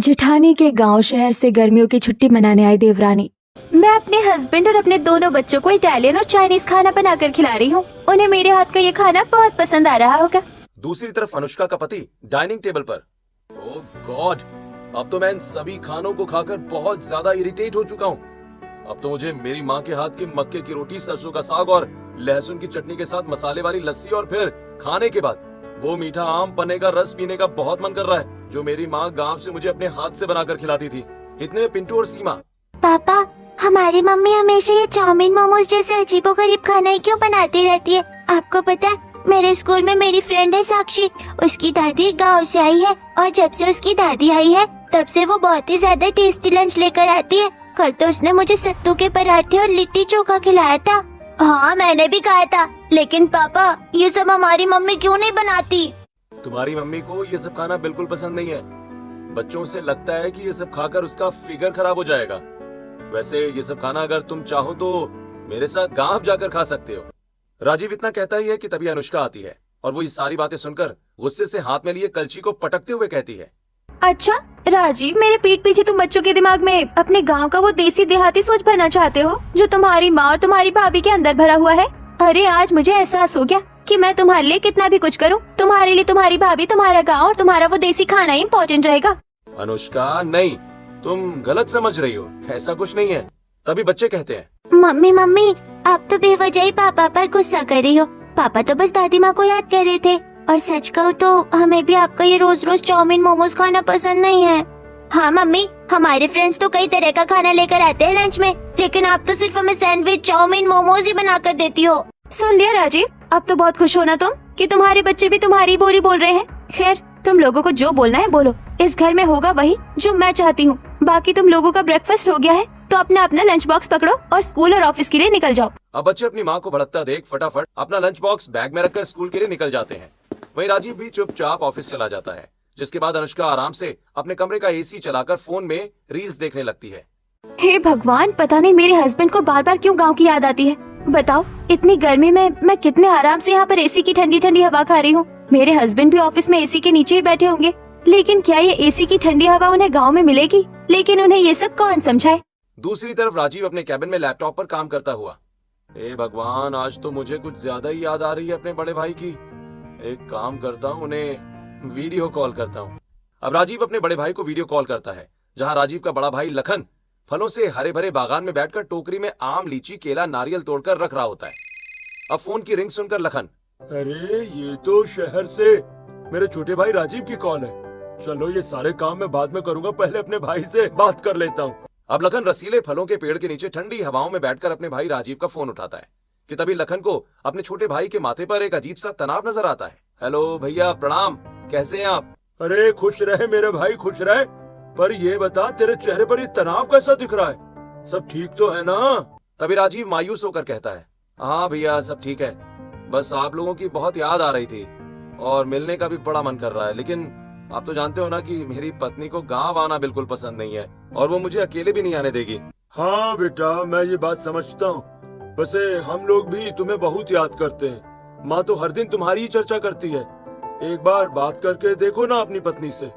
जेठानी के गांव शहर से गर्मियों की छुट्टी मनाने आई देवरानी। मैं अपने हस्बैंड और अपने दोनों बच्चों को इटालियन और चाइनीज खाना बनाकर खिला रही हूँ। उन्हें मेरे हाथ का ये खाना बहुत पसंद आ रहा होगा। दूसरी तरफ अनुष्का का पति डाइनिंग टेबल पर। ओह गॉड, अब तो मैं इन सभी खानों को खाकर बहुत ज्यादा इरिटेट हो चुका हूँ। अब तो मुझे मेरी माँ के हाथ की मक्के की रोटी, सरसों का साग और लहसुन की चटनी के साथ मसाले वाली लस्सी और फिर खाने के बाद वो मीठा आम पन्ने का रस पीने का बहुत मन कर रहा है, जो मेरी माँ गांव से मुझे अपने हाथ से बनाकर खिलाती थी। इतने में पिंटू और सीमा। पापा, हमारी मम्मी हमेशा ये चाउमीन मोमोज जैसे अजीबोगरीब खाना ही क्यों बनाती रहती है? आपको पता है, मेरे स्कूल में मेरी फ्रेंड है साक्षी, उसकी दादी गांव से आई है और जब से उसकी दादी आई है तब से वो बहुत ही ज्यादा टेस्टी लंच लेकर आती है। कल तो उसने मुझे सत्तू के पराठे और लिट्टी चोखा खिलाया था। हाँ, मैंने भी खाया था, लेकिन पापा ये सब हमारी मम्मी क्यों नहीं बनाती? तुम्हारी मम्मी को ये सब खाना बिल्कुल पसंद नहीं है। बच्चों से लगता है कि ये सब खाकर उसका फिगर खराब हो जाएगा। वैसे ये सब खाना अगर तुम चाहो तो मेरे साथ गांव जाकर खा सकते हो। राजीव इतना कहता ही है कि तभी अनुष्का आती है और वो ये सारी बातें सुनकर गुस्से से हाथ में लिए कलछी को पटकते हुए कहती है, अच्छा राजीव, मेरे पीठ पीछे तुम बच्चों के दिमाग में अपने गांव का वो देसी देहाती सोच भरना चाहते हो जो तुम्हारी माँ और तुम्हारी भाभी के अंदर भरा हुआ है। अरे आज मुझे एहसास हो गया कि मैं तुम्हारे लिए कितना भी कुछ करूं, तुम्हारे लिए तुम्हारी भाभी, तुम्हारा गांव और तुम्हारा वो देसी खाना ही इम्पोर्टेंट रहेगा। अनुष्का नहीं, तुम गलत समझ रही हो, ऐसा कुछ नहीं है। तभी बच्चे कहते हैं, मम्मी आप तो बेवजह ही पापा पर गुस्सा कर रही हो। पापा तो बस दादी माँ को याद कर रहे थे, और सच कहूँ तो हमें भी आपका ये रोज रोज चाउमीन मोमोज खाना पसंद नहीं है। हाँ मम्मी, हमारे फ्रेंड्स तो कई तरह का खाना लेकर आते हैं लंच में, लेकिन आप तो सिर्फ हमें सैंडविच, चाउमीन, मोमोज ही बना कर देती हो। सुन लिया राजीव, अब तो बहुत खुश होना तुम कि तुम्हारे बच्चे भी तुम्हारी बोली बोल रहे हैं। खैर, तुम लोगों को जो बोलना है बोलो, इस घर में होगा वही जो मैं चाहती हूँ। बाकी तुम लोगों का ब्रेकफास्ट हो गया है तो अपना अपना लंच बॉक्स पकड़ो और स्कूल और ऑफिस के लिए निकल जाओ। अब बच्चे अपनी माँ को भड़कता देख फटाफट अपना लंच बॉक्स बैग में रखकर स्कूल के लिए निकल जाते हैं। वहीं राजीव भी चुपचाप ऑफिस चला जाता है, जिसके बाद अनुष्का आराम से अपने कमरे का एसी चलाकर फोन में रील्स देखने लगती है। हे भगवान, पता नहीं मेरे हस्बैंड को बार बार क्यों गांव की याद आती है। बताओ, इतनी गर्मी में मैं कितने आराम से यहाँ पर एसी की ठंडी ठंडी हवा खा रही हूँ। मेरे हस्बैंड भी ऑफिस में एसी के नीचे ही बैठे होंगे, लेकिन क्या ये एसी की ठंडी हवा उन्हें गाँव में मिलेगी? लेकिन उन्हें ये सब कौन समझाए। दूसरी तरफ राजीव अपने कैबिन में लैपटॉप पर काम करता हुआ, हे भगवान, आज तो मुझे कुछ ज्यादा ही याद आ रही है अपने बड़े भाई की। एक काम करता हूँ, उन्हें वीडियो कॉल करता हूँ। अब राजीव अपने बड़े भाई को वीडियो कॉल करता है, जहाँ राजीव का बड़ा भाई लखन फलों से हरे भरे बागान में बैठकर टोकरी में आम, लीची, केला, नारियल तोड़कर रख रहा होता है। अब फोन की रिंग सुनकर लखन, अरे ये तो शहर से मेरे छोटे भाई राजीव की कॉल है। चलो ये सारे काम मैं बाद में करूंगा, पहले अपने भाई से बात कर लेता हूँ। अब लखन रसीले फलों के पेड़ के नीचे ठंडी हवाओं में बैठकर अपने भाई राजीव का फोन उठाता है कि तभी लखन को अपने छोटे भाई के माथे पर एक अजीब सा तनाव नजर आता है। हेलो भैया, प्रणाम, कैसे हैं आप? अरे खुश रहे मेरे भाई, खुश रहे। पर ये बता, तेरे चेहरे पर ये तनाव कैसा दिख रहा है? सब ठीक तो है ना? तभी राजीव मायूस होकर कहता है, हाँ भैया सब ठीक है, बस आप लोगों की बहुत याद आ रही थी और मिलने का भी बड़ा मन कर रहा है, लेकिन आप तो जानते हो ना कि मेरी पत्नी को गांव आना बिल्कुल पसंद नहीं है और वो मुझे अकेले भी नहीं आने देगी। हाँ बेटा, मैं ये बात समझता हूँ। वैसे हम लोग भी तुम्हें बहुत याद करते हैं। माँ तो हर दिन तुम्हारी ही चर्चा करती है। एक बार बात करके देखो ना अपनी पत्नी से।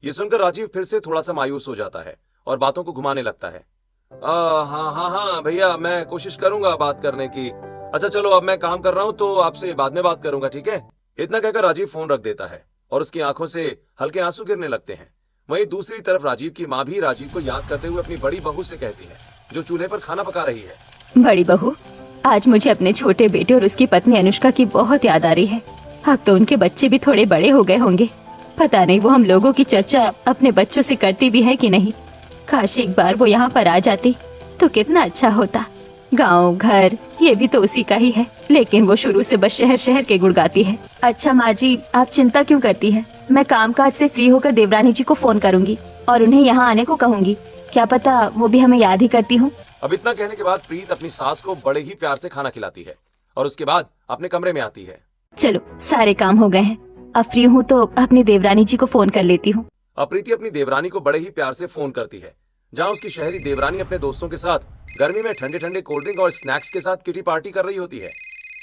ये सुनकर राजीव फिर से थोड़ा सा मायूस हो जाता है और बातों को घुमाने लगता है। हाँ भैया, मैं कोशिश करूंगा बात करने की। अच्छा चलो, अब मैं काम कर रहा हूँ तो आपसे बाद में बात करूंगा, ठीक है? इतना कहकर राजीव फोन रख देता है और उसकी आंखों से हल्के आंसू गिरने लगते हैं। वहीं दूसरी तरफ राजीव की माँ भी राजीव को याद करते हुए अपनी बड़ी बहू से कहती है, जो चूल्हे पर खाना पका रही है, बड़ी बहू, आज मुझे अपने छोटे बेटे और उसकी पत्नी अनुष्का की बहुत याद आ रही है। अब तो उनके बच्चे भी थोड़े बड़े हो गए होंगे। पता नहीं वो हम लोगों की चर्चा अपने बच्चों से करती भी है कि नहीं। काश एक बार वो यहाँ पर आ जाती तो कितना अच्छा होता। गांव घर ये भी तो उसी का ही है, लेकिन वो शुरू से बस शहर शहर के गुड़ गाती है। अच्छा माँ जी, आप चिंता क्यों करती है? मैं कामकाज से फ्री होकर देवरानी जी को फोन करूंगी और उन्हें यहाँ आने को कहूंगी। क्या पता वो भी हमें याद ही करती हूँ। अब इतना कहने के बाद प्रीत अपनी सास को बड़े ही प्यार से खाना खिलाती है और उसके बाद अपने कमरे में आती है। चलो, सारे काम हो गए हैं, अब फ्री हूँ तो अपनी देवरानी जी को फोन कर लेती हूँ। अब प्रीति अपनी देवरानी को बड़े ही प्यार से फोन करती है, जहाँ उसकी शहरी देवरानी अपने दोस्तों के साथ गर्मी में ठंडे ठंडे कोल्ड ड्रिंक और स्नैक्स के साथ किटी पार्टी कर रही होती है।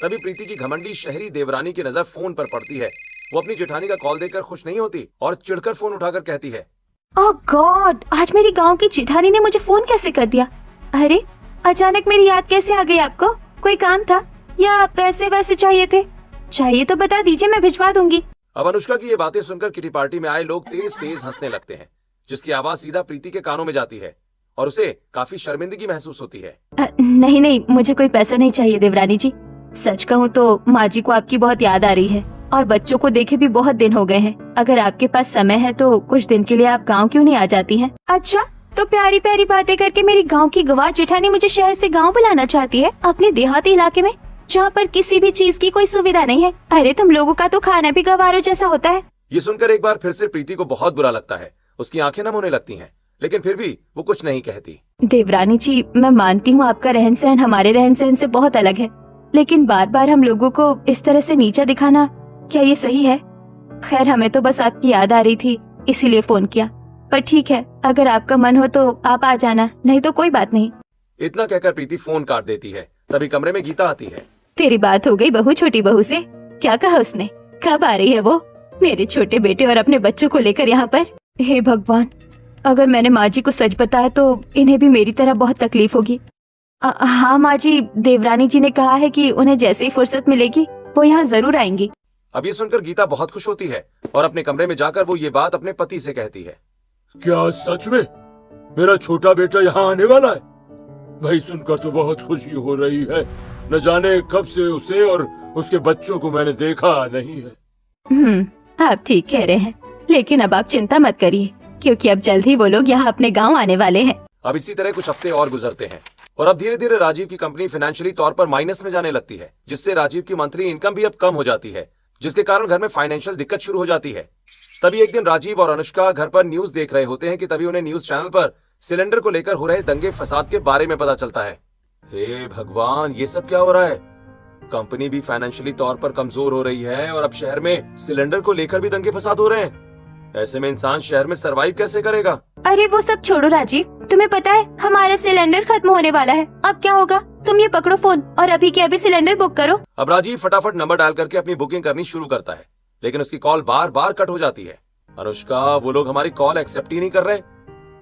तभी प्रीति की घमंडी शहरी देवरानी की नजर फोन पर पड़ती है। वो अपनी जेठानी का कॉल देखकर खुश नहीं होती और चिढ़कर फोन उठाकर कहती है, ओह गॉड, आज मेरी गांव की चिठानी ने मुझे फोन कैसे कर दिया? अरे अचानक मेरी याद कैसे आ गई आपको? कोई काम था या पैसे वैसे चाहिए थे? चाहिए तो बता दीजिए, मैं भिजवा दूंगी। अब अनुष्का की ये बातें सुनकर किटी पार्टी में आए लोग तेज तेज हंसने लगते हैं, जिसकी आवाज सीधा प्रीति के कानों में जाती है और उसे काफी शर्मिंदगी महसूस होती है। नहीं नहीं, मुझे कोई पैसा नहीं चाहिए देवरानी जी। सच कहूँ तो माँ जी को आपकी बहुत याद आ रही है और बच्चों को देखे भी बहुत दिन हो गए हैं। अगर आपके पास समय है तो कुछ दिन के लिए आप गांव क्यों नहीं आ जाती हैं? अच्छा, तो प्यारी प्यारी बातें करके मेरी गांव की गंवार जेठानी मुझे शहर से गांव बुलाना चाहती है, अपने देहाती इलाके में जहाँ पर किसी भी चीज की कोई सुविधा नहीं है। अरे तुम लोगों का तो खाना भी गंवारों जैसा होता है। ये सुनकर एक बार फिर से प्रीति को बहुत बुरा लगता है। उसकी आंखें नम होने लगती हैं, लेकिन फिर भी वो कुछ नहीं कहती। देवरानी जी, मैं मानती हूँ आपका रहन सहन हमारे रहन सहन से बहुत अलग है, लेकिन बार बार हम लोगों को इस तरह से नीचा दिखाना, क्या ये सही है? खैर, हमें तो बस आपकी याद आ रही थी, इसीलिए फोन किया। पर ठीक है, अगर आपका मन हो तो आप आ जाना, नहीं तो कोई बात नहीं। इतना कहकर प्रीति फोन काट देती है। तभी कमरे में गीता आती है। तेरी बात हो गई बहू छोटी बहू से? क्या कहा उसने? कब आ रही है वो मेरे छोटे बेटे और अपने बच्चों को लेकर यहाँ पर? हे भगवान, अगर मैंने माँ जी को सच बताया तो इन्हें भी मेरी तरह बहुत तकलीफ होगी। हाँ माँ जी, देवरानी जी ने कहा है कि उन्हें जैसे ही फुर्सत मिलेगी वो यहाँ जरूर आएंगी। अब ये सुनकर गीता बहुत खुश होती है और अपने कमरे में जाकर वो ये बात अपने पति से कहती है। क्या सच में मेरा छोटा बेटा यहाँ आने वाला है? भाई सुनकर तो बहुत खुशी हो रही है। न जाने कब से उसे और उसके बच्चों को मैंने देखा नहीं है। आप ठीक कह रहे हैं, लेकिन अब आप चिंता मत करिए, क्योंकि अब जल्द ही वो लोग यहाँ अपने गाँव आने वाले हैं। अब इसी तरह कुछ हफ्ते और गुजरते हैं और अब धीरे धीरे राजीव की कंपनी फाइनेंशियली तौर पर माइनस में जाने लगती है, जिससे राजीव की मंथली इनकम भी अब कम हो जाती है, जिसके कारण घर में फाइनेंशियल दिक्कत शुरू हो जाती है। तभी एक दिन राजीव और अनुष्का घर पर न्यूज देख रहे होते हैं कि तभी उन्हें न्यूज चैनल पर सिलेंडर को लेकर हो रहे दंगे फसाद के बारे में पता चलता है। हे भगवान, ये सब क्या हो रहा है? कंपनी भी फाइनेंशियली तौर पर कमजोर हो रही है और अब शहर में सिलेंडर को लेकर भी दंगे फसाद हो रहे हैं। ऐसे में इंसान शहर में सरवाइव कैसे करेगा? अरे वो सब छोड़ो राजीव, तुम्हें पता है हमारा सिलेंडर खत्म होने वाला है। अब क्या होगा? तुम ये पकड़ो फोन और अभी के अभी सिलेंडर बुक करो। अब राजीव फटाफट नंबर डाल करके अपनी बुकिंग करनी शुरू करता है, लेकिन उसकी कॉल बार बार कट हो जाती है। अनुष्का, वो लोग हमारी कॉल एक्सेप्ट ही नहीं कर रहे।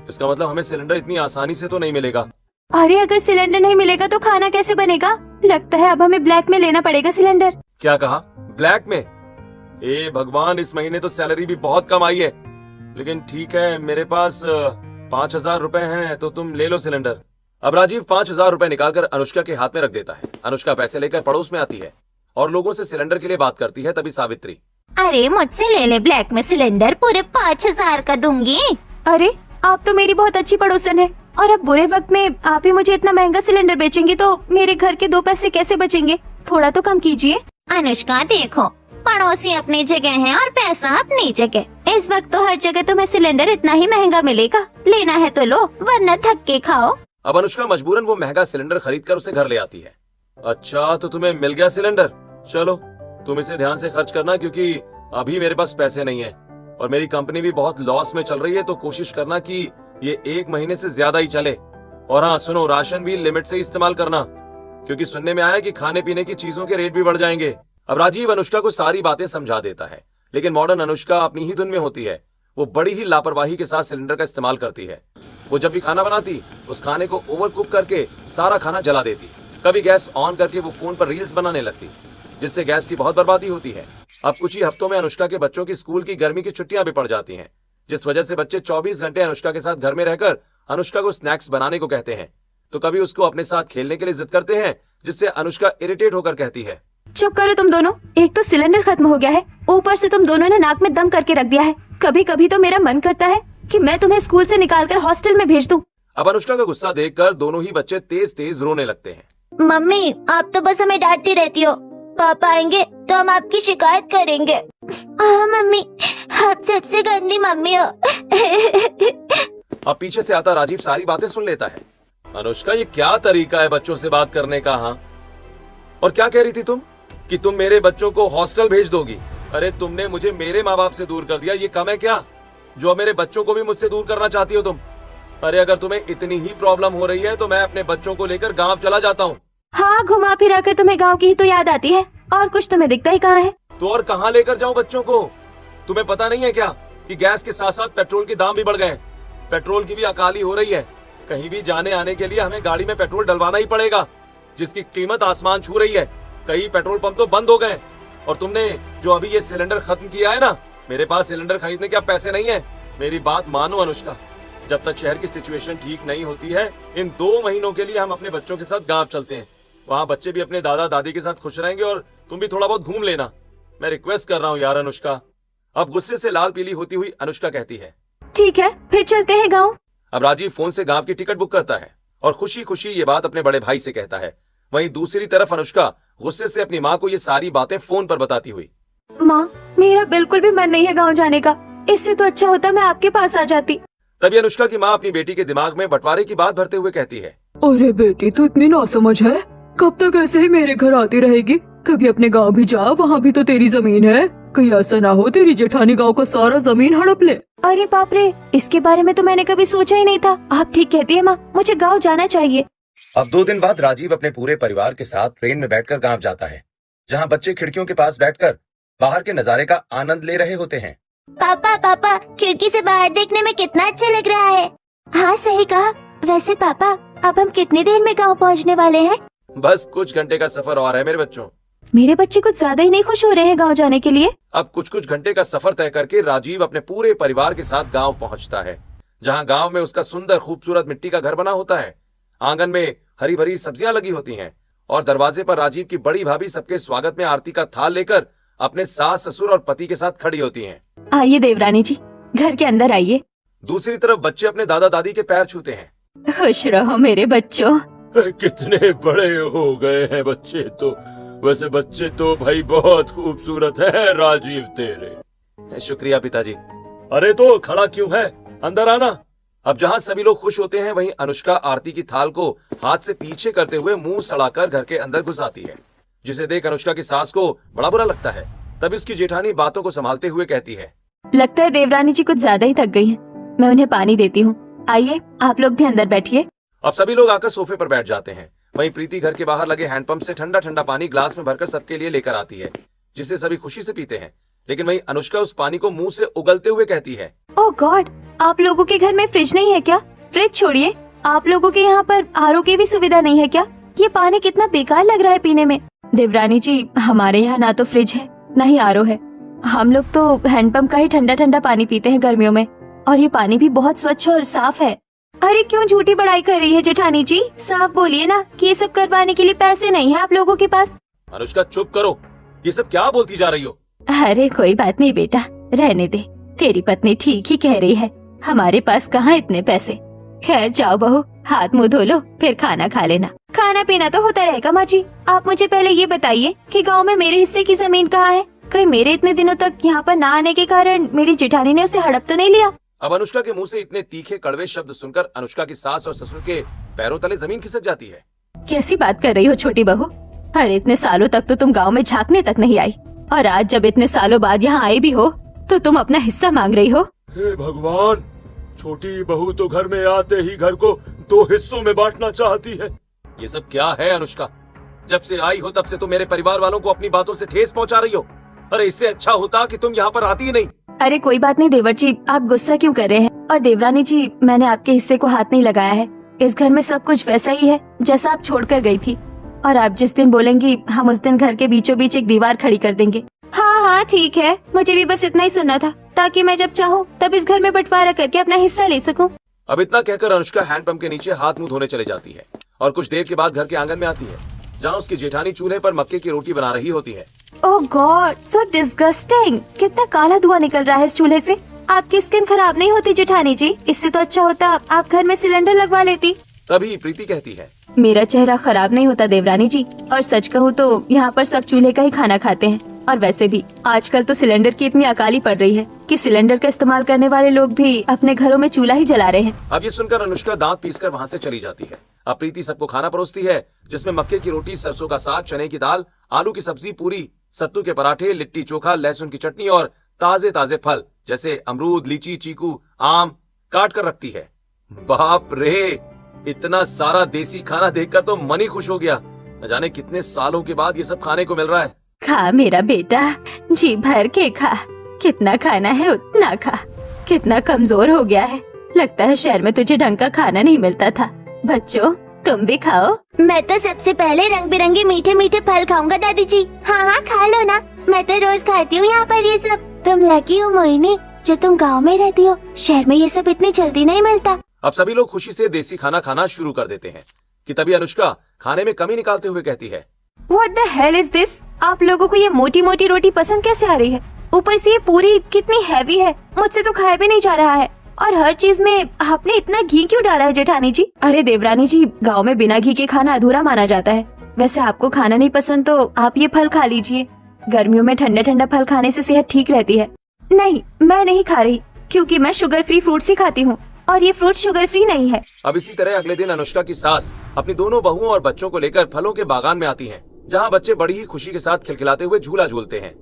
इसका मतलब हमें सिलेंडर इतनी आसानी से तो नहीं मिलेगा। अरे अगर सिलेंडर नहीं मिलेगा तो खाना कैसे बनेगा? लगता है अब हमें ब्लैक में लेना पड़ेगा सिलेंडर। क्या कहा? ब्लैक में? ए भगवान, इस महीने तो सैलरी भी बहुत कम आई है। लेकिन ठीक है, मेरे पास 5,000 रुपए हैं, तो तुम ले लो सिलेंडर। अब राजीव 5,000 रुपए निकालकर अनुष्का के हाथ में रख देता है। अनुष्का पैसे लेकर पड़ोस में आती है और लोगों से सिलेंडर के लिए बात करती है। तभी सावित्री, अरे मुझसे ले ले ब्लैक में सिलेंडर, पूरे 5,000 का दूंगी। अरे आप तो मेरी बहुत अच्छी पड़ोसन है, और अब बुरे वक्त में आप ही मुझे इतना महंगा सिलेंडर बेचेंगे तो मेरे घर के 2 पैसे कैसे बचेंगे? थोड़ा तो कम कीजिए। अनुष्का देखो, पड़ोसी अपनी जगह है और पैसा अपनी जगह। इस वक्त तो हर जगह तुम्हें सिलेंडर इतना ही महंगा मिलेगा। लेना है तो लो, वरना थक के खाओ। अब अनुष्का मजबूरन वो महंगा सिलेंडर खरीद कर उसे घर ले आती है। अच्छा, तो तुम्हें मिल गया सिलेंडर? चलो, तुम इसे ध्यान से खर्च करना, क्योंकि अभी मेरे पास पैसे नहीं है और मेरी कंपनी भी बहुत लॉस में चल रही है, तो कोशिश करना कि ये 1 महीने से ज्यादा ही चले। और हाँ सुनो, राशन भी लिमिट से इस्तेमाल करना, क्योंकि सुनने में आया कि खाने पीने की चीजों के रेट भी बढ़ जाएंगे। अब राजीव अनुष्का को सारी बातें समझा देता है, लेकिन मॉडर्न अनुष्का अपनी ही धुन में होती है। वो बड़ी ही लापरवाही के साथ सिलेंडर का इस्तेमाल करती है। वो जब भी खाना बनाती, उस खाने को ओवर कुक करके सारा खाना जला देती। कभी गैस ऑन करके वो फोन पर रील्स बनाने लगती, जिससे गैस की बहुत बर्बादी होती है। अब कुछ ही हफ्तों में अनुष्का के बच्चों की स्कूल की गर्मी की छुट्टियां भी पड़ जाती हैं, जिस वजह से बच्चे 24 घंटे अनुष्का के साथ घर में रहकर अनुष्का को स्नैक्स बनाने को कहते हैं। तो कभी उसको अपने साथ खेलने के लिए जिद करते हैं, जिससे अनुष्का इरिटेट होकर कहती है, चुप करो तुम दोनों। एक तो सिलेंडर खत्म हो गया है, ऊपर से तुम दोनों ने नाक में दम करके रख दिया है। कभी कभी तो मेरा मन करता है कि मैं तुम्हें स्कूल से निकालकर हॉस्टल में भेज दूं। अब अनुष्का का गुस्सा देखकर दोनों ही बच्चे तेज तेज रोने लगते हैं। मम्मी, आप तो बस हमें डांटती रहती हो। पापा आएंगे तो हम आपकी शिकायत करेंगे। हाँ मम्मी, आप सबसे गंदी मम्मी हो। अब पीछे से आता राजीव सारी बातें सुन लेता है। अनुष्का, ये क्या तरीका है बच्चों से बात करने का? हाँ, और क्या कह रही थी तुम कि तुम मेरे बच्चों को हॉस्टल भेज दोगी? अरे तुमने मुझे मेरे माँ बाप से दूर कर दिया, ये कम है क्या, जो अब मेरे बच्चों को भी मुझसे दूर करना चाहती हो तुम? अरे अगर तुम्हें इतनी ही प्रॉब्लम हो रही है तो मैं अपने बच्चों को लेकर गाँव चला जाता हूँ। हाँ, घुमा फिरा कर तुम्हें गाँव की ही तो याद आती है, और कुछ तुम्हें दिखता ही कहाँ है? तो और कहाँ लेकर जाऊँ बच्चों को? तुम्हें पता नहीं है क्या? जो अब मेरे बच्चों को भी मुझसे दूर करना चाहती हो तुम? अरे अगर तुम्हें इतनी ही प्रॉब्लम हो रही है तो मैं अपने बच्चों को लेकर गाँव चला जाता हूँ। हाँ, घुमा फिरा कर तुम्हें गाँव की ही तो याद आती है, और कुछ तुम्हें दिखता ही कहाँ है? कि गैस के साथ साथ पेट्रोल के दाम भी बढ़ गए हैं। पेट्रोल की भी अकाली हो रही है। कहीं भी जाने आने के लिए हमें गाड़ी में पेट्रोल डलवाना ही पड़ेगा, जिसकी कीमत आसमान छू रही है। कई पेट्रोल पंप तो बंद हो गए। और तुमने जो अभी ये सिलेंडर खत्म किया है ना, मेरे पास सिलेंडर खरीदने के अब पैसे नहीं है। मेरी बात मानो अनुष्का, जब तक शहर की सिचुएशन ठीक नहीं होती है, इन 2 महीनों के लिए हम अपने बच्चों के साथ गांव चलते हैं। वहाँ बच्चे भी अपने दादा दादी के साथ खुश रहेंगे और तुम भी थोड़ा बहुत घूम लेना। मैं रिक्वेस्ट कर रहा हूँ यार अनुष्का। अब गुस्से से लाल पीली होती हुई अनुष्का कहती है, ठीक है, फिर चलते हैं गाँव। अब राजीव फोन से गांव की टिकट बुक करता है और खुशी खुशी ये बात अपने बड़े भाई से कहता है। वहीं दूसरी तरफ अनुष्का गुस्से से अपनी माँ को ये सारी बातें फोन पर बताती हुई, माँ, मेरा बिल्कुल भी मन नहीं है गाँव जाने का। इससे तो अच्छा होता मैं आपके पास आ जाती। तभी अनुष्का की माँ अपनी बेटी के दिमाग में बंटवारे की बात भरते हुए कहती है, अरे बेटी, तू इतनी नासमझ है। कब तक ऐसे ही मेरे घर आती रहेगी? कभी अपने गांव भी जा, वहाँ भी तो तेरी जमीन है। कहीं ऐसा ना हो तेरी जेठानी गांव का सारा जमीन हड़प ले। अरे बाप रे, इसके बारे में तो मैंने कभी सोचा ही नहीं था। आप ठीक कहती है माँ, मुझे गाँव जाना चाहिए। अब 2 दिन बाद राजीव अपने पूरे परिवार के साथ ट्रेन में बैठकर गांव जाता है, जहां बच्चे खिड़कियों के पास बैठकर बाहर के नजारे का आनंद ले रहे होते हैं। पापा पापा, खिड़की से बाहर देखने में कितना अच्छा लग रहा है। हाँ सही कहा। वैसे पापा, अब हम कितनी देर में गाँव पहुँचने वाले हैं? बस कुछ घंटे का सफर और है मेरे बच्चों। मेरे बच्चे कुछ ज्यादा ही नहीं खुश हो रहे हैं गाँव जाने के लिए। अब कुछ घंटे का सफर तय करके राजीव अपने पूरे परिवार के साथ गांव पहुंचता है, जहां गांव में उसका सुंदर खूबसूरत मिट्टी का घर बना होता है। आंगन में हरी भरी सब्जियां लगी होती हैं और दरवाजे पर राजीव की बड़ी भाभी सबके स्वागत में आरती का थाल लेकर अपने सास ससुर और पति के साथ खड़ी होती हैं। आइए देवरानी जी, घर के अंदर आइए। दूसरी तरफ बच्चे अपने दादा दादी के पैर छूते हैं। खुश रहो मेरे बच्चों। कितने बड़े हो गए हैं बच्चे तो। वैसे बच्चे तो भाई बहुत खूबसूरत है राजीव तेरे। शुक्रिया पिताजी। अरे तो खड़ा क्यों है, अंदर आना। अब जहां सभी लोग खुश होते हैं, वहीं अनुष्का आरती की थाल को हाथ से पीछे करते हुए मुंह सड़ाकर घर के अंदर घुस आती है, जिसे देख अनुष्का की सास को बड़ा बुरा लगता है। तभी उसकी जेठानी बातों को संभालते हुए कहती है, लगता है देवरानी जी कुछ ज्यादा ही थक गई हैं। मैं उन्हें पानी देती हूँ। आइए आप लोग भी अंदर बैठिए। अब सभी लोग आकर सोफे पर बैठ जाते हैं। वहीं प्रीति घर के बाहर लगे हैंडपंप से ठंडा ठंडा पानी ग्लास में भरकर सबके लिए लेकर आती है, जिसे सभी खुशी से पीते हैं। लेकिन वहीं अनुष्का उस पानी को मुंह से उगलते हुए कहती है, ओह गॉड, आप लोगों के घर में फ्रिज नहीं है क्या? फ्रिज छोड़िए, आप लोगों के यहाँ पर आरओ की भी सुविधा नहीं है क्या? ये पानी कितना बेकार लग रहा है पीने में। देवरानी जी, हमारे यहाँ ना तो फ्रिज है ना ही आरओ है। हम लोग तो हैंडपंप का ही ठंडा ठंडा पानी पीते हैं गर्मियों में, और ये पानी भी बहुत स्वच्छ और साफ है। अरे क्यों झूठी बड़ाई कर रही है जेठानी जी? साफ बोलिए ना कि ये सब करवाने के लिए पैसे नहीं है आप लोगों के पास। अनुष्का चुप करो, ये सब क्या बोलती जा रही हो? अरे कोई बात नहीं बेटा, रहने दे। तेरी पत्नी ठीक ही कह रही है, हमारे पास कहाँ इतने पैसे। खैर जाओ बहू, हाथ मुंह धो लो, फिर खाना खा लेना। खाना पीना तो होता रहेगा माँ जी। आप मुझे पहले ये बताइए कि गांव में मेरे हिस्से की जमीन कहाँ है? कहीं मेरे इतने दिनों तक यहाँ पर ना आने के कारण मेरी जेठानी ने उसे हड़प तो नहीं लिया? अब अनुष्का के मुंह से इतने तीखे कड़वे शब्द सुनकर अनुष्का की सास और ससुर के पैरों तले जमीन खिसक जाती है। कैसी बात कर रही हो छोटी बहू? अरे इतने सालों तक तो तुम गांव में झांकने तक नहीं आई, और आज जब इतने सालों बाद यहाँ आई भी हो तो तुम अपना हिस्सा मांग रही हो। हे भगवान, छोटी बहू तो घर में आते ही घर को 2 हिस्सों में बांटना चाहती है। ये सब क्या है अनुष्का? जब से आई हो तब से तो मेरे परिवार वालों को अपनी बातों से ठेस पहुंचा रही हो। अरे इससे अच्छा होता कि तुम यहाँ पर आती ही नहीं। अरे कोई बात नहीं देवर जी, आप गुस्सा क्यों कर रहे हैं? और देवरानी जी, मैंने आपके हिस्से को हाथ नहीं लगाया है। इस घर में सब कुछ वैसा ही है जैसा आप छोड़कर गई थी, और आप जिस दिन बोलेंगी हम उस दिन घर के बीचों बीच एक दीवार खड़ी कर देंगे। हाँ हाँ ठीक है, मुझे भी बस इतना ही सुनना था, ताकि मैं जब चाहूँ तब इस घर में बंटवारा करके अपना हिस्सा ले सकूँ। अब इतना कहकर अनुष्का हैंडपंप के नीचे हाथ मुंह धोने चले जाती है और कुछ देर के बाद घर के आंगन में आती है, जहाँ उसकी जेठानी चूल्हे पर मक्के की रोटी बना रही होती है। ओह गॉड, सो डिस्गस्टिंग। कितना काला धुआं निकल रहा है इस चूल्हे से। आपकी स्किन खराब नहीं होती जेठानी जी? इससे तो अच्छा होता आप घर में सिलेंडर लगवा लेती। तभी प्रीति कहती है, मेरा चेहरा खराब नहीं होता देवरानी जी, और सच कहूँ तो यहाँ पर सब चूल्हे का ही खाना खाते हैं। और वैसे भी आजकल तो सिलेंडर की इतनी अकाली पड़ रही है कि सिलेंडर का इस्तेमाल करने वाले लोग भी अपने घरों में चूल्हा ही जला रहे हैं। अब ये सुनकर अनुष्का दांत पीसकर वहाँ से चली जाती है। अब प्रीति सबको खाना परोसती है, जिसमें मक्के की रोटी, सरसों का साग, चने की दाल, आलू की सब्जी, पूरी, सत्तू के पराठे, लिट्टी चोखा, लहसुन की चटनी और ताजे ताजे फल जैसे अमरूद, लीची, चीकू, आम काट कर रखती है। बाप रे, इतना सारा देसी खाना देखकर तो मन ही खुश हो गया। न जाने कितने सालों के बाद ये सब खाने को मिल रहा है। खा मेरा बेटा, जी भर के खा, कितना खाना है उतना खा। कितना कमजोर हो गया है। लगता है शहर में तुझे ढंग का खाना नहीं मिलता था। बच्चों, तुम भी खाओ। मैं तो सबसे पहले रंग बिरंगे मीठे मीठे फल खाऊंगा दादी जी। हाँ हाँ खा लो ना, मैं तो रोज खाती हूँ यहाँ पर ये सब। तुम लकी हो मोहिनी जो तुम गांव में रहती हो, शहर में ये सब इतनी जल्दी नहीं मिलता। अब सभी लोग खुशी से देसी खाना खाना शुरू कर देते हैं कि तभी अनुष्का खाने में कमी निकालते हुए कहती है, What the hell is this? आप लोगों को ये मोटी मोटी रोटी पसंद कैसे आ रही है? ऊपर से ये पूरी कितनी हैवी है, मुझसे तो खाया भी नहीं जा रहा है। और हर चीज में आपने इतना घी क्यों डाला है जेठानी जी? अरे देवरानी जी, गांव में बिना घी के खाना अधूरा माना जाता है। वैसे आपको खाना नहीं पसंद तो आप ये फल खा लीजिए। गर्मियों में ठंडा ठंडा फल खाने से सेहत ठीक रहती है। नहीं, मैं नहीं खा रही क्योंकि मैं शुगर फ्री फ्रूट्स ही खाती हूँ और ये फ्रूट शुगर फ्री नहीं है। अब इसी तरह अगले दिन अनुष्का की सास अपनी दोनों बहुओं और बच्चों को लेकर फलों के बागान में आती हैं, जहाँ बच्चे बड़ी ही खुशी के साथ खिलखिलाते हुए झूला झूलते हैं।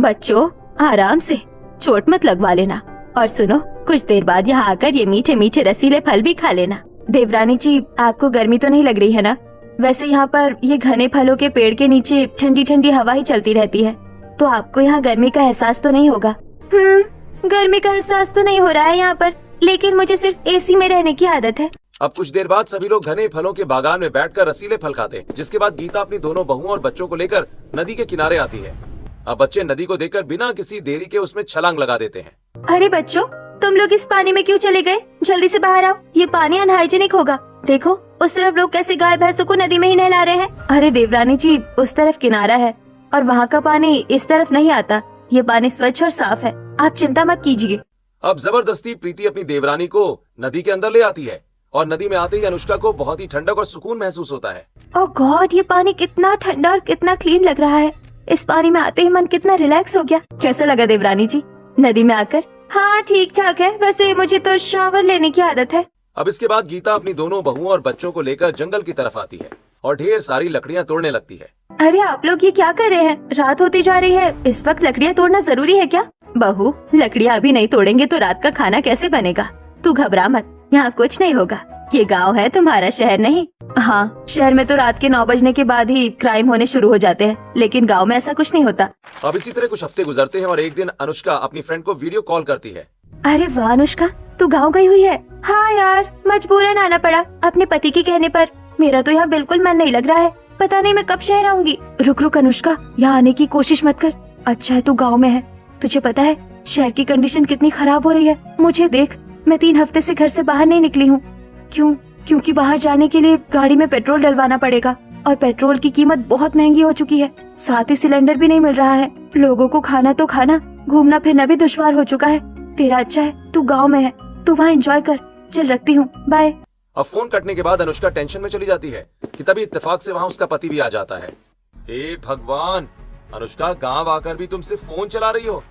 बच्चों, आराम से, चोट मत लगवा लेना। और सुनो, कुछ देर बाद यहाँ आकर ये मीठे मीठे रसीले फल भी खा लेना। देवरानी जी, आपको गर्मी तो नहीं लग रही है ना? वैसे यहाँ पर ये घने फलों के पेड़ के नीचे ठंडी ठंडी हवा ही चलती रहती है, तो आपको यहाँ गर्मी का एहसास तो नहीं होगा। गर्मी का एहसास तो नहीं हो रहा है यहाँ पर, लेकिन मुझे सिर्फ एसी में रहने की आदत है। अब कुछ देर बाद सभी लोग घने फलों के बागान में बैठकर रसीले फल खाते हैं, जिसके बाद गीता अपनी दोनों बहुओं और बच्चों को लेकर नदी के किनारे आती है। अब बच्चे नदी को देखकर बिना किसी देरी के उसमें छलांग लगा देते हैं। अरे बच्चों, तुम लोग इस पानी में क्यों चले गए? जल्दी से बाहर आओ, ये पानी अनहाइजीनिक होगा। देखो उस तरफ लोग कैसे गाय भैंसों को नदी में ही नहला रहे हैं। अरे देवरानी जी, उस तरफ किनारा है और वहाँ का पानी इस तरफ नहीं आता। ये पानी स्वच्छ और साफ है, आप चिंता मत कीजिए। अब जबरदस्ती प्रीति अपनी देवरानी को नदी के अंदर ले आती है और नदी में आते ही अनुष्का को बहुत ही ठंडक और सुकून महसूस होता है। ओह गॉड, ये पानी कितना ठंडा और कितना क्लीन लग रहा है। इस पानी में आते ही मन कितना रिलैक्स हो गया। कैसा लगा देवरानी जी नदी में आकर? हाँ ठीक ठाक है, वैसे मुझे तो शावर लेने की आदत है। अब इसके बाद गीता अपनी दोनों बहुओं और बच्चों को लेकर जंगल की तरफ आती है और ढेर सारी लकड़ियाँ तोड़ने लगती है। अरे आप लोग ये क्या कर रहे हैं? रात होती जा रही है, इस वक्त लकड़ियाँ तोड़ना जरूरी है क्या? बहू, लकड़ियाँ अभी नहीं तोड़ेंगे तो रात का खाना कैसे बनेगा? तू घबरा मत, यहाँ कुछ नहीं होगा। ये गांव है, तुम्हारा शहर नहीं। हाँ, शहर में तो रात के 9 बजने के बाद ही क्राइम होने शुरू हो जाते हैं, लेकिन गांव में ऐसा कुछ नहीं होता। अब इसी तरह कुछ हफ्ते गुजरते हैं और एक दिन अनुष्का अपनी फ्रेंड को वीडियो कॉल करती है। अरे वाह अनुष्का, तू गाँव गई हुई है? हाँ यार, मजबूरन आना पड़ा अपने पति के कहने पर। मेरा तो यहाँ बिल्कुल मन नहीं लग रहा है, पता नहीं मैं कब शहर आऊंगी। रुक रुक अनुष्का, यहाँ आने की कोशिश मत कर। अच्छा है तू गाँव में है। तुझे पता है शहर की कंडीशन कितनी खराब हो रही है। मुझे देख, मैं 3 हफ्ते से घर से बाहर नहीं निकली हूँ। क्यों? क्योंकि बाहर जाने के लिए गाड़ी में पेट्रोल डलवाना पड़ेगा और पेट्रोल की कीमत बहुत महंगी हो चुकी है। साथ ही सिलेंडर भी नहीं मिल रहा है। लोगों को खाना तो खाना, घूमना फिरना भी दुश्वार हो चुका है। तेरा अच्छा है तू गाँव में है, तू वहाँ एंजॉय कर। चल रखती हूँ, बाय। अब फोन कटने के बाद अनुष्का टेंशन में चली जाती है कि तभी इत्तेफाक से वहाँ उसका पति भी आ जाता है। हे भगवान, अनुष्का गाँव आकर भी तुम सिर्फ फोन चला रही हो।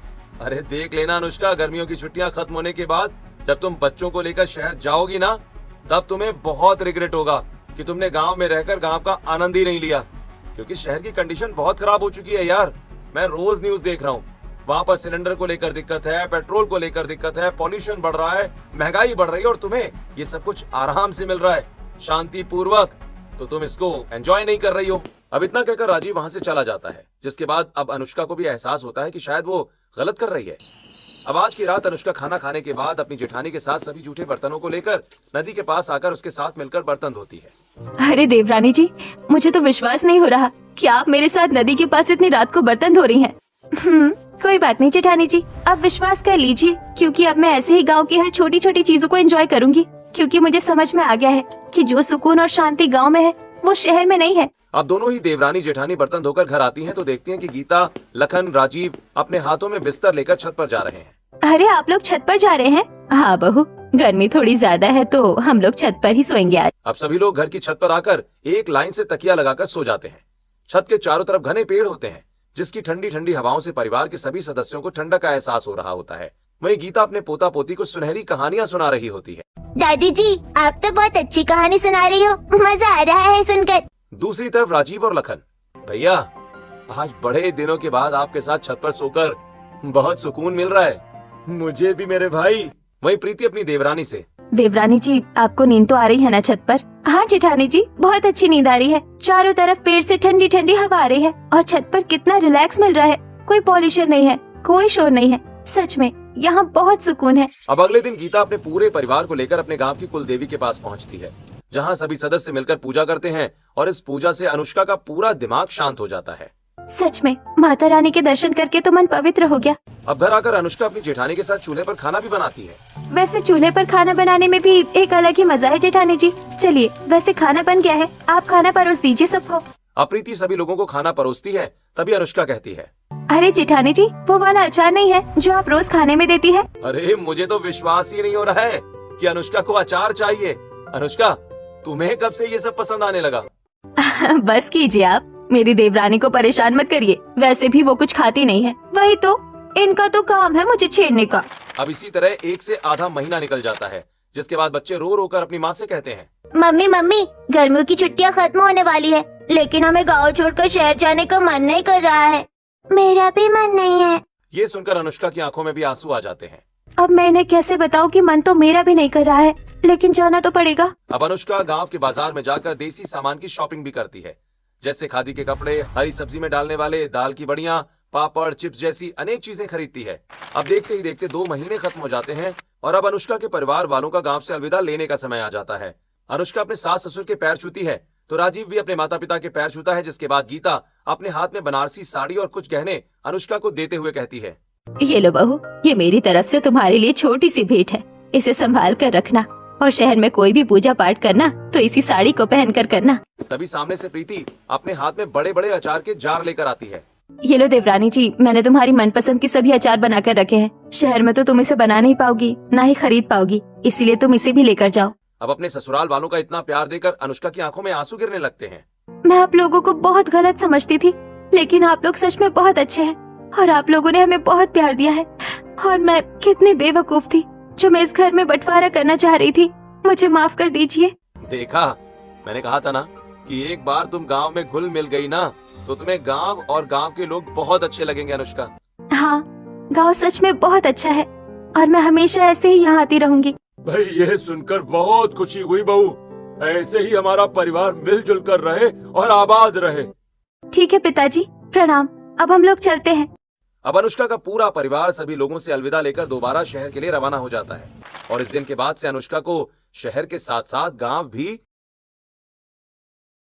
अरे देख लेना अनुष्का, गर्मियों की छुट्टियां खत्म होने के बाद जब तुम बच्चों को लेकर शहर जाओगी ना, तब तुम्हें बहुत रिग्रेट होगा कि तुमने गांव में रहकर गांव का आनंद ही नहीं लिया। क्योंकि शहर की कंडीशन बहुत खराब हो चुकी है यार। मैं रोज न्यूज देख रहा हूँ, वहाँ पर सिलेंडर को लेकर दिक्कत है, पेट्रोल को लेकर दिक्कत है, पॉल्यूशन बढ़ रहा है, महंगाई बढ़ रही है और तुम्हें ये सब कुछ आराम से मिल रहा है, शांति पूर्वक। तो तुम इसको एंजॉय नहीं कर रही हो। अब इतना कहकर राजीव वहाँ से चला जाता है, जिसके बाद अब अनुष्का को भी एहसास होता है कि शायद वो गलत कर रही है। अब आज की रात अनुष्का खाना खाने के बाद अपनी जेठानी के साथ सभी जूठे बर्तनों को लेकर नदी के पास आकर उसके साथ मिलकर बर्तन धोती है। अरे देवरानी जी, मुझे तो विश्वास नहीं हो रहा कि आप मेरे साथ नदी के पास इतनी रात को बर्तन धो रही हैं। कोई बात नहीं जेठानी जी, अब विश्वास कर लीजिए, क्योंकि अब मैं ऐसे ही गांव की हर छोटी छोटी चीजों को एंजॉय करूंगी। क्योंकि मुझे समझ में आ गया है कि जो सुकून और शांति गांव में है वो शहर में नहीं है। अब दोनों ही देवरानी जेठानी बर्तन धोकर घर आती हैं तो देखती हैं कि गीता, लखन, राजीव अपने हाथों में बिस्तर लेकर छत पर जा रहे हैं। अरे आप लोग छत पर जा रहे हैं? हाँ बहू, गर्मी थोड़ी ज्यादा है तो हम लोग छत पर ही सोएंगे आज। अब सभी लोग घर की छत पर आकर एक लाइन से तकिया लगाकर सो जाते हैं। छत के चारों तरफ घने पेड़ होते हैं, जिसकी ठंडी ठंडी हवाओं से परिवार के सभी सदस्यों को ठंडक का एहसास हो रहा होता है। वहीं गीता अपने पोता पोती को सुनहरी कहानियां सुना रही होती है। दादी जी, आप तो बहुत अच्छी कहानी सुना रही हो, मजा आ रहा है सुनकर। दूसरी तरफ राजीव और लखन, भैया आज बड़े दिनों के बाद आपके साथ छत पर सोकर बहुत सुकून मिल रहा है। मुझे भी मेरे भाई। वहीं प्रीति अपनी देवरानी से, देवरानी जी आपको नींद तो आ रही है ना छत पर? हाँ जेठानी जी, बहुत अच्छी नींद आ रही है। चारों तरफ पेड़ से ठंडी ठंडी हवा आ रही है और छत पर कितना रिलैक्स मिल रहा है। कोई पॉल्यूशन नहीं है, कोई शोर नहीं है। सच में यहाँ बहुत सुकून है। अब अगले दिन गीता अपने पूरे परिवार को लेकर अपने गांव की कुल देवी के पास पहुंचती है, जहां सभी सदस्य मिलकर पूजा करते हैं और इस पूजा से अनुष्का का पूरा दिमाग शांत हो जाता है। सच में माता रानी के दर्शन करके तो मन पवित्र हो गया। अब घर आकर अनुष्का अपनी जेठानी के साथ चूल्हे पर खाना भी बनाती है। वैसे चूल्हे पर खाना बनाने में भी एक अलग ही मजा है जेठानी जी। चलिए वैसे खाना बन गया है, आप खाना परोस दीजिए सबको। अप्रीति सभी लोगों को खाना परोसती है, तभी अनुष्का कहती है, अरे जेठानी जी, वो वाला अचार नहीं है जो आप रोज खाने में देती है। अरे मुझे तो विश्वास ही नहीं हो रहा है कि अनुष्का को अचार चाहिए। अनुष्का, तुम्हें कब से ये सब पसंद आने लगा? बस कीजिए आप, मेरी देवरानी को परेशान मत करिए। वैसे भी वो कुछ खाती नहीं है। वही तो, इनका तो काम है मुझे छेड़ने का। अब इसी तरह 1 से आधा महीना निकल जाता है, जिसके बाद बच्चे रो रो कर अपनी माँ से कहते हैं, मम्मी मम्मी, गर्मियों की छुट्टियां खत्म होने वाली है, लेकिन हमें गांव छोड़कर शहर जाने का मन नहीं कर रहा है। मेरा भी मन नहीं है। ये सुनकर अनुष्का की आंखों में भी आंसू आ जाते हैं। अब मैं इन्हें कैसे बताऊं कि मन तो मेरा भी नहीं कर रहा है, लेकिन जाना तो पड़ेगा। अब अनुष्का गांव के बाजार में जाकर देसी सामान की शॉपिंग भी करती है, जैसे खादी के कपड़े, हरी सब्जी में डालने वाले दाल की बड़ियां, पापड़, चिप्स जैसी अनेक चीजें खरीदती है। अब देखते ही देखते 2 महीने खत्म हो जाते हैं और अब अनुष्का के परिवार वालों का गांव से अलविदा लेने का समय आ जाता है। अनुष्का अपने सास ससुर के पैर छूती है तो राजीव भी अपने माता पिता के पैर छूता है, जिसके बाद गीता अपने हाथ में बनारसी साड़ी और कुछ गहने अनुष्का को देते हुए कहती है, ये लो बहू, ये मेरी तरफ से तुम्हारे लिए छोटी सी भेंट है। इसे संभाल कर रखना और शहर में कोई भी पूजा पाठ करना तो इसी साड़ी को पहन कर करना। तभी सामने से प्रीति अपने हाथ में बड़े बड़े अचार के जार लेकर आती है। ये लो देवरानी जी, मैंने तुम्हारी मनपसंद की सभी अचार बना कर रखे हैं। शहर में तो तुम इसे बना नहीं पाओगी, ना ही खरीद पाओगी, इसीलिए तुम इसे भी लेकर जाओ। अब अपने ससुराल वालों का इतना प्यार देकर अनुष्का की आंखों में आंसू गिरने लगते हैं। मैं आप लोगों को बहुत गलत समझती थी, लेकिन आप लोग सच में बहुत अच्छे हैं और आप लोगों ने हमें बहुत प्यार दिया है। और मैं कितनी बेवकूफ थी जो मैं इस घर में बंटवारा करना चाह रही थी। मुझे माफ कर दीजिए। देखा, मैंने कहा था ना कि एक बार तुम गांव में घुल मिल गई ना तो तुम्हें गांव और गांव के लोग बहुत अच्छे लगेंगे अनुष्का। हाँ, गांव सच में बहुत अच्छा है और मैं हमेशा ऐसे ही यहाँ आती रहूंगी। भाई यह सुनकर बहुत खुशी हुई बहू। ऐसे ही हमारा परिवार मिलजुल कर रहे और आबाद रहे। ठीक है पिताजी, प्रणाम। अब हम लोग चलते हैं। अब अनुष्का का पूरा परिवार सभी लोगों से अलविदा लेकर दोबारा शहर के लिए रवाना हो जाता है और इस दिन के बाद से अनुष्का को शहर के साथ साथ गांव भी